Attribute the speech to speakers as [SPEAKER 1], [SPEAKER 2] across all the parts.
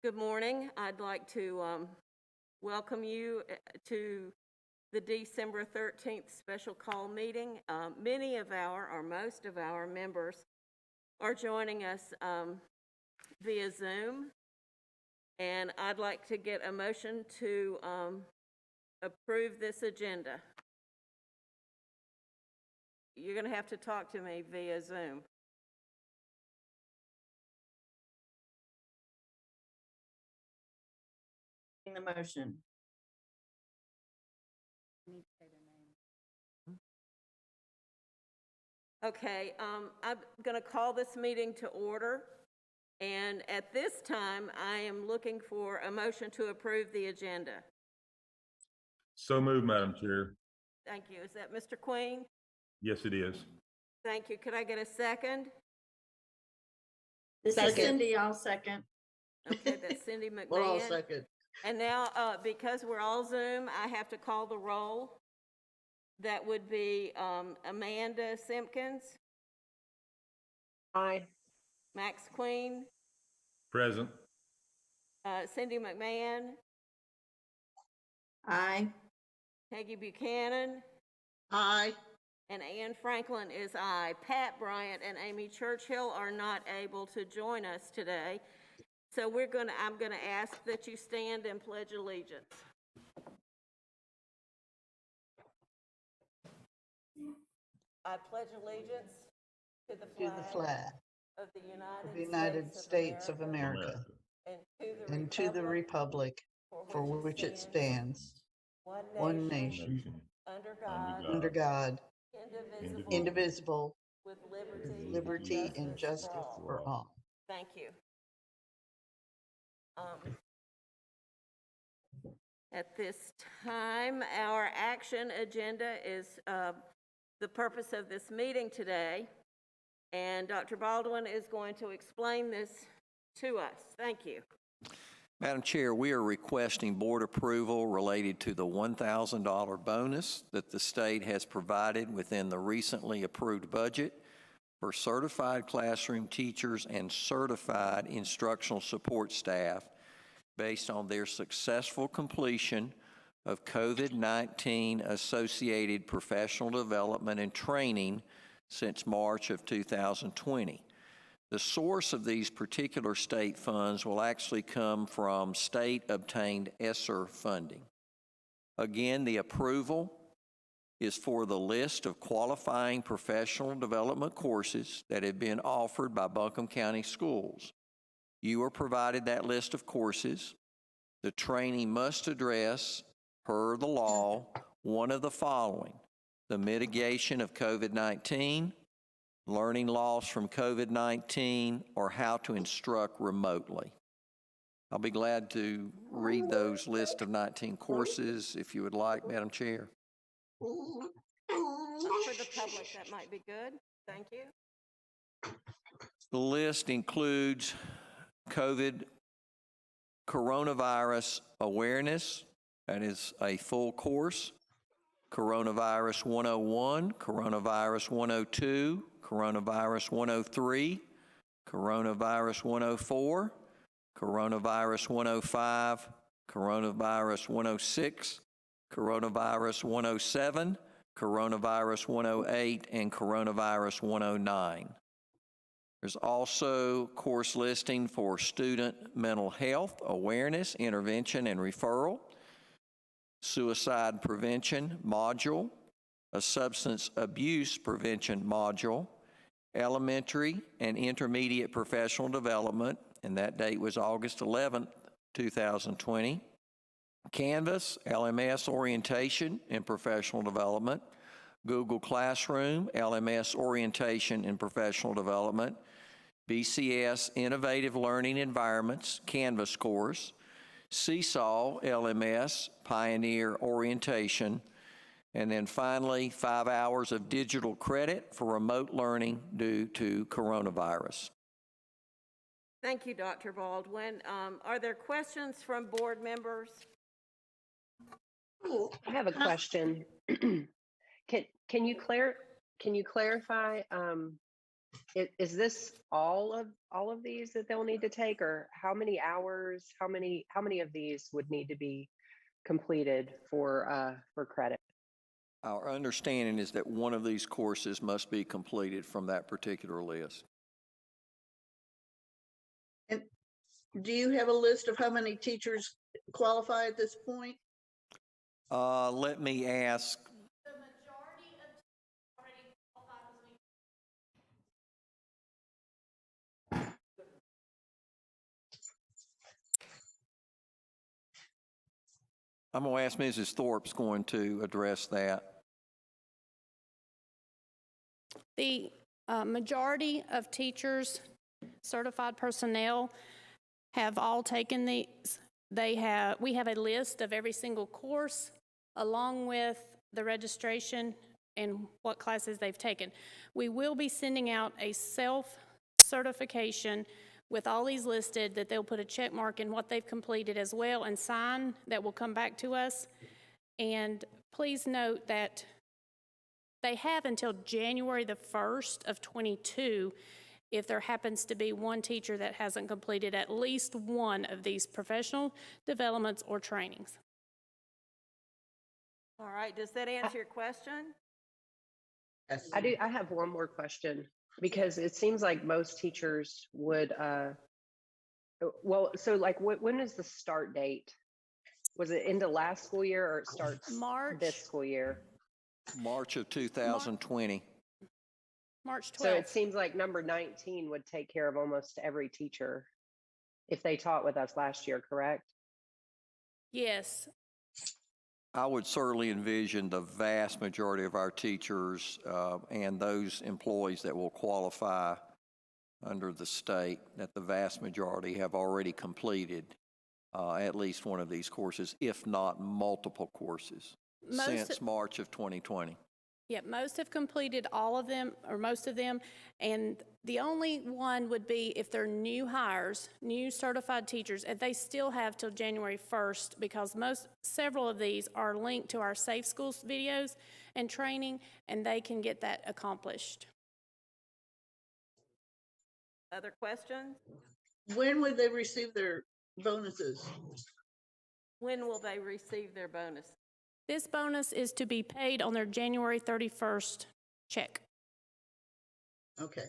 [SPEAKER 1] Good morning. I'd like to welcome you to the December 13th special call meeting. Many of our, or most of our members are joining us via Zoom, and I'd like to get a motion to approve this agenda. You're going to have to talk to me via Zoom.
[SPEAKER 2] The motion.
[SPEAKER 1] Okay, I'm going to call this meeting to order, and at this time, I am looking for a motion to approve the agenda.
[SPEAKER 3] So moved, Madam Chair.
[SPEAKER 1] Thank you. Is that Mr. Queen?
[SPEAKER 3] Yes, it is.
[SPEAKER 1] Thank you. Could I get a second?
[SPEAKER 2] This is Cindy, I'll second.
[SPEAKER 1] Okay, that's Cindy McMahon.
[SPEAKER 2] Well, I'll second.
[SPEAKER 1] And now, because we're all Zoom, I have to call the roll. That would be Amanda Simpkins.
[SPEAKER 4] Aye.
[SPEAKER 1] Max Queen.
[SPEAKER 3] Present.
[SPEAKER 1] Cindy McMahon.
[SPEAKER 2] Aye.
[SPEAKER 1] Peggy Buchanan.
[SPEAKER 2] Aye.
[SPEAKER 1] And Ann Franklin is aye. Pat Bryant and Amy Churchill are not able to join us today. So I'm gonna ask that you stand and pledge allegiance. I pledge allegiance to the flag of the United States of America
[SPEAKER 2] And to the republic for which it stands, one nation, under God, indivisible,
[SPEAKER 1] with
[SPEAKER 2] liberty and justice for all.
[SPEAKER 1] Thank you. At this time, our action agenda is the purpose of this meeting today, and Dr. Baldwin is going to explain this to us. Thank you.
[SPEAKER 4] Madam Chair, we are requesting board approval related to the $1,000 bonus that the state has provided within the recently approved budget for certified classroom teachers and certified instructional support staff based on their successful completion of COVID-19 associated professional development and training since March of 2020. The source of these particular state funds will actually come from state-obtained ESSER funding. Again, the approval is for the list of qualifying professional development courses that have been offered by Buncombe County Schools. You are provided that list of courses. The training must address, per the law, one of the following: the mitigation of COVID-19, learning loss from COVID-19, or how to instruct remotely. I'll be glad to read those list of 19 courses if you would like, Madam Chair.
[SPEAKER 1] For the public, that might be good. Thank you.
[SPEAKER 4] The list includes coronavirus awareness, that is a full course, coronavirus 101, coronavirus 102, coronavirus 103, coronavirus 104, coronavirus 105, coronavirus 106, coronavirus 107, coronavirus 108, and coronavirus 109. There's also course listing for student mental health, awareness, intervention, and referral, suicide prevention module, a substance abuse prevention module, elementary and intermediate professional development, and that date was August 11th, 2020, Canvas, LMS orientation and professional development, Google Classroom, LMS orientation and professional development, BCS Innovative Learning Environments, Canvas course, Seesaw LMS, Pioneer Orientation, and then finally 5 hours of digital credit for remote learning due to coronavirus.
[SPEAKER 1] Thank you, Dr. Baldwin. Are there questions from board members?
[SPEAKER 5] I have a question. Can you clarify is this all of these that they'll need to take, or how many hours, how many of these would need to be completed for credit?
[SPEAKER 4] Our understanding is that one of these courses must be completed from that particular list.
[SPEAKER 2] And do you have a list of how many teachers qualify at this point?
[SPEAKER 4] Let me ask. I'm going to ask Mrs. Thorpe's going to address that.
[SPEAKER 6] The majority of teachers, certified personnel, have all taken these. We have a list of every single course, along with the registration and what classes they've taken. We will be sending out a self-certification with all these listed, that they'll put a check mark in what they've completed as well and sign, that will come back to us. And please note that they have until January the 1st of 22 if there happens to be one teacher that hasn't completed at least one of these professional developments or trainings.
[SPEAKER 1] All right, does that answer your question?
[SPEAKER 2] Yes.
[SPEAKER 5] I have one more question, because it seems like most teachers would, well, so like when is the start date? Was it into last school year, or it starts
[SPEAKER 6] March.
[SPEAKER 5] this school year?
[SPEAKER 4] March of 2020.
[SPEAKER 6] March 12th.
[SPEAKER 5] So it seems like number 19 would take care of almost every teacher if they taught with us last year, correct?
[SPEAKER 6] Yes.
[SPEAKER 4] I would certainly envision the vast majority of our teachers and those employees that will qualify under the state, that the vast majority have already completed at least one of these courses, if not multiple courses, since March of 2020.
[SPEAKER 6] Yeah, most have completed all of them, or most of them, and the only one would be if they're new hires, new certified teachers, and they still have till January 1st, because several of these are linked to our Safe Schools videos and training, and they can get that accomplished.
[SPEAKER 1] Other questions?
[SPEAKER 2] When would they receive their bonuses?
[SPEAKER 1] When will they receive their bonus?
[SPEAKER 6] This bonus is to be paid on their January 31st check.
[SPEAKER 2] Okay.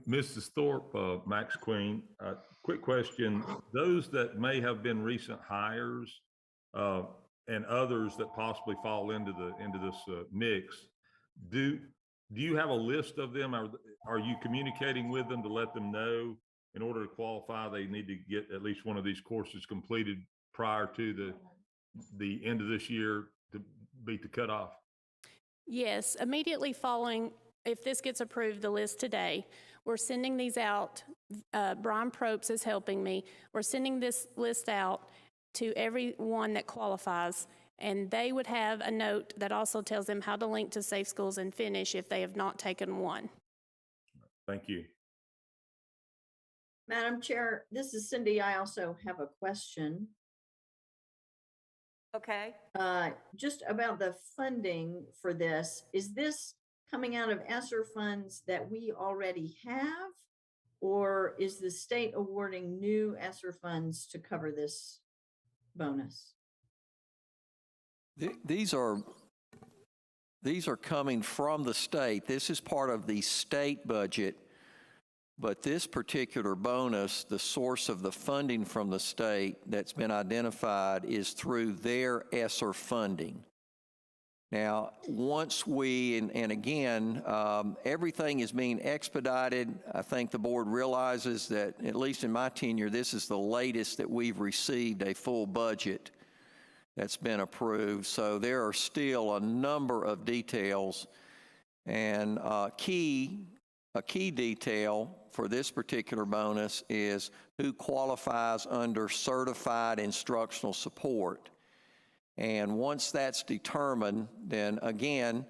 [SPEAKER 3] Mrs. Thorpe, Max Queen, quick question. Those that may have been recent hires and others that possibly fall into this mix, do you have a list of them? Are you communicating with them to let them know in order to qualify they need to get at least one of these courses completed prior to the end of this year to beat the cutoff?
[SPEAKER 6] Yes, immediately following, if this gets approved, the list today, we're sending these out. Brian Probst is helping me. We're sending this list out to everyone that qualifies, and they would have a note that also tells them how to link to Safe Schools and finish if they have not taken one.
[SPEAKER 3] Thank you.
[SPEAKER 7] Madam Chair, this is Cindy. I also have a question.
[SPEAKER 1] Okay.
[SPEAKER 7] Just about the funding for this. Is this coming out of ESSER funds that we already have? Or is the state awarding new ESSER funds to cover this bonus?
[SPEAKER 4] These are coming from the state. This is part of the state budget, but this particular bonus, the source of the funding from the state that's been identified is through their ESSER funding. Now, once and again, everything is being expedited. I think the board realizes that, at least in my tenure, this is the latest that we've received a full budget that's been approved. So there are still a number of details, and a key detail for this particular bonus is who qualifies under certified instructional support. And once that's determined, then again,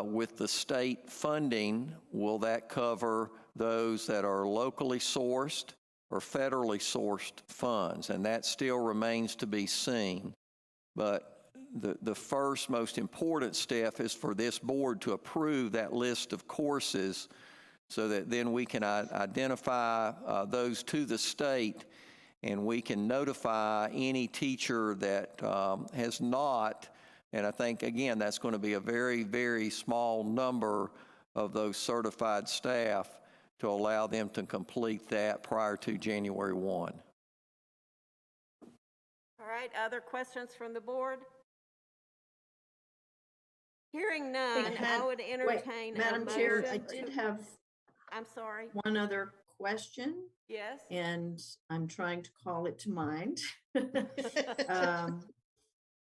[SPEAKER 4] with the state funding, will that cover those that are locally sourced or federally sourced funds? And that still remains to be seen. But the first most important step is for this board to approve that list of courses so that then we can identify those to the state, and we can notify any teacher that has not, and I think, again, that's going to be a very, very small number of those certified staff, to allow them to complete that prior to January 1.
[SPEAKER 1] All right, other questions from the board? Hearing none, I would
[SPEAKER 7] Wait,
[SPEAKER 1] entertain a
[SPEAKER 7] Madam Chair, I
[SPEAKER 1] motion
[SPEAKER 7] did
[SPEAKER 1] to-
[SPEAKER 7] have
[SPEAKER 1] I'm sorry,
[SPEAKER 7] one other question,
[SPEAKER 1] yes?
[SPEAKER 7] and I'm trying to call it to mind.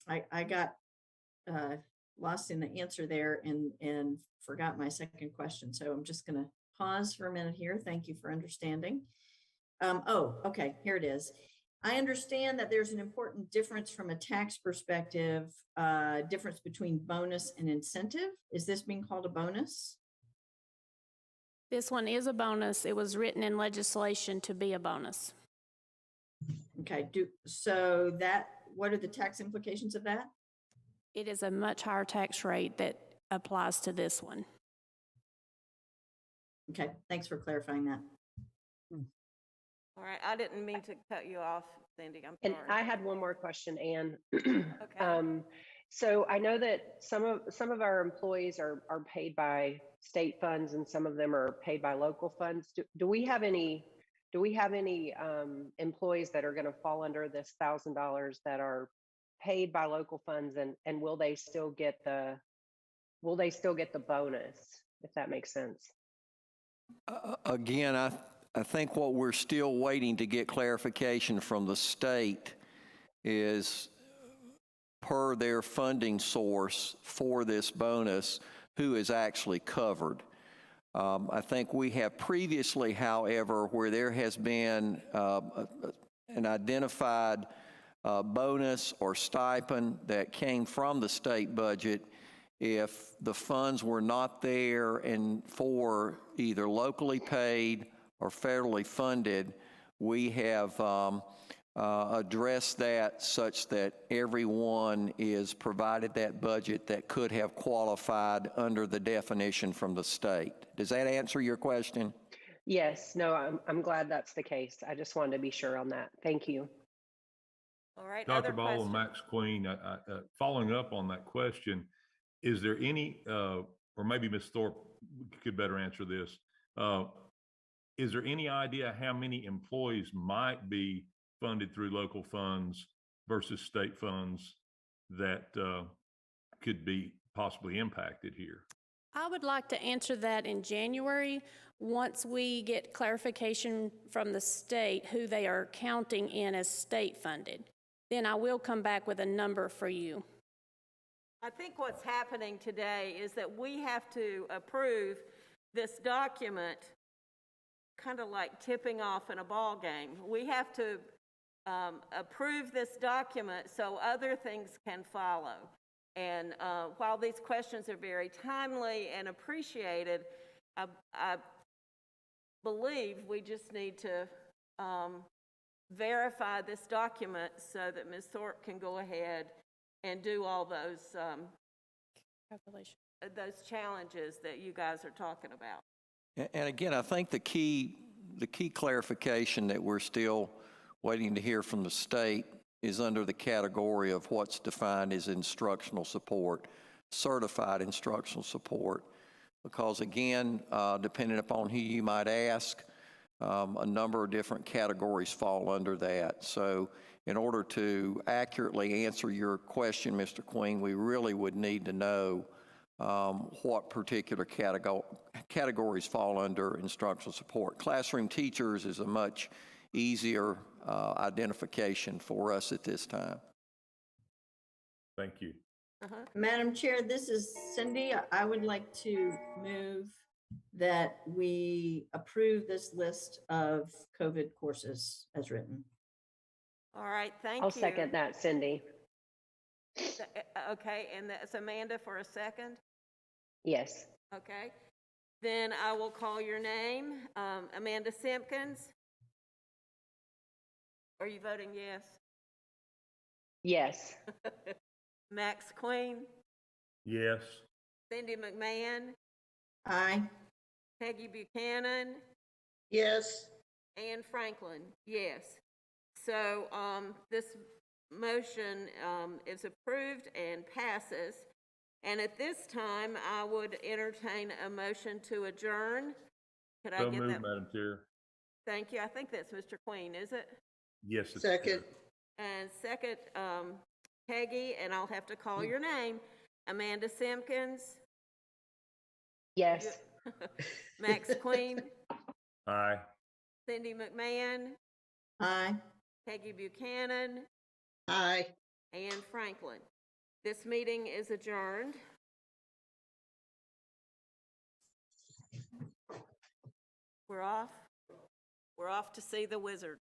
[SPEAKER 7] I got lost in the answer there and forgot my second question. So I'm just going to pause for a minute here. Thank you for understanding. Oh, okay, here it is. I understand that there's an important difference from a tax perspective, difference between bonus and incentive. Is this being called a bonus?
[SPEAKER 6] This one is a bonus. It was written in legislation to be a bonus.
[SPEAKER 7] Okay, what are the tax implications of that?
[SPEAKER 6] It is a much higher tax rate that applies to this one.
[SPEAKER 7] Okay, thanks for clarifying that.
[SPEAKER 1] All right, I didn't mean to cut you off, Cindy, I'm
[SPEAKER 5] And
[SPEAKER 1] sorry.
[SPEAKER 5] I had one more question, Anne.
[SPEAKER 1] Okay.
[SPEAKER 5] So I know that some of our employees are paid by state funds, and some of them are paid by local funds. Do we have any employees that are going to fall under this $1,000 that are paid by local funds, and will they still get the bonus, if that makes sense?
[SPEAKER 4] Again, I think what we're still waiting to get clarification from the state is, per their funding source for this bonus, who is actually covered. I think we have previously, however, where there has been an identified bonus or stipend that came from the state budget, if the funds were not there and for either locally paid or federally funded, we have addressed that such that everyone is provided that budget that could have qualified under the definition from the state. Does that answer your question?
[SPEAKER 5] Yes, no, I'm glad that's the case. I just wanted to be sure on that. Thank you.
[SPEAKER 1] All right,
[SPEAKER 3] Dr.
[SPEAKER 1] other
[SPEAKER 3] Ball and
[SPEAKER 1] questions?
[SPEAKER 3] Max Queen, following up on that question, is there any, or maybe Ms. Thorpe could better answer this, is there any idea how many employees might be funded through local funds versus state funds that could be possibly impacted here?
[SPEAKER 6] I would like to answer that in January, once we get clarification from the state who they are counting in as state funded. Then I will come back with a number for you.
[SPEAKER 1] I think what's happening today is that we have to approve this document kind of like tipping off in a ball game. We have to approve this document so other things can follow. And while these questions are very timely and appreciated, I believe we just need to verify this document so that Ms. Thorpe can go ahead and do all those challenges that you guys are talking about.
[SPEAKER 4] And again, I think the key clarification that we're still waiting to hear from the state is under the category of what's defined as instructional support, certified instructional support. Because again, depending upon who you might ask, a number of different categories fall under that. So in order to accurately answer your question, Mr. Queen, we really would need to know what particular categories fall under instructional support. Classroom teachers is a much easier identification for us at this time.
[SPEAKER 3] Thank you.
[SPEAKER 7] Madam Chair, this is Cindy. I would like to move that we approve this list of COVID courses as written.
[SPEAKER 1] All right, thank you.
[SPEAKER 5] I'll second that, Cindy.
[SPEAKER 1] Okay, and that's Amanda for a second?
[SPEAKER 5] Yes.
[SPEAKER 1] Okay. Then I will call your name. Amanda Simpkins. Are you voting yes?
[SPEAKER 5] Yes.
[SPEAKER 1] Max Queen,
[SPEAKER 3] Yes.
[SPEAKER 1] Cindy McMahon,
[SPEAKER 7] Aye.
[SPEAKER 1] Peggy Buchanan,
[SPEAKER 2] Yes.
[SPEAKER 1] Anne Franklin, yes. So this motion is approved and passes. And at this time, I would entertain a motion to adjourn. Could I
[SPEAKER 3] So
[SPEAKER 1] get
[SPEAKER 3] moved,
[SPEAKER 1] that?
[SPEAKER 3] Madam Chair.
[SPEAKER 1] Thank you. I think that's Mr. Queen, is it?
[SPEAKER 3] Yes. it's-
[SPEAKER 2] Second.
[SPEAKER 1] And second, Peggy, and I'll have to call your name. Amanda Simpkins,
[SPEAKER 5] Yes.
[SPEAKER 1] Max Queen,
[SPEAKER 3] Aye.
[SPEAKER 1] Cindy McMahon,
[SPEAKER 7] Aye.
[SPEAKER 1] Peggy Buchanan,
[SPEAKER 2] Aye.
[SPEAKER 1] Anne Franklin. This meeting is adjourned. We're off. We're off to see the wizard.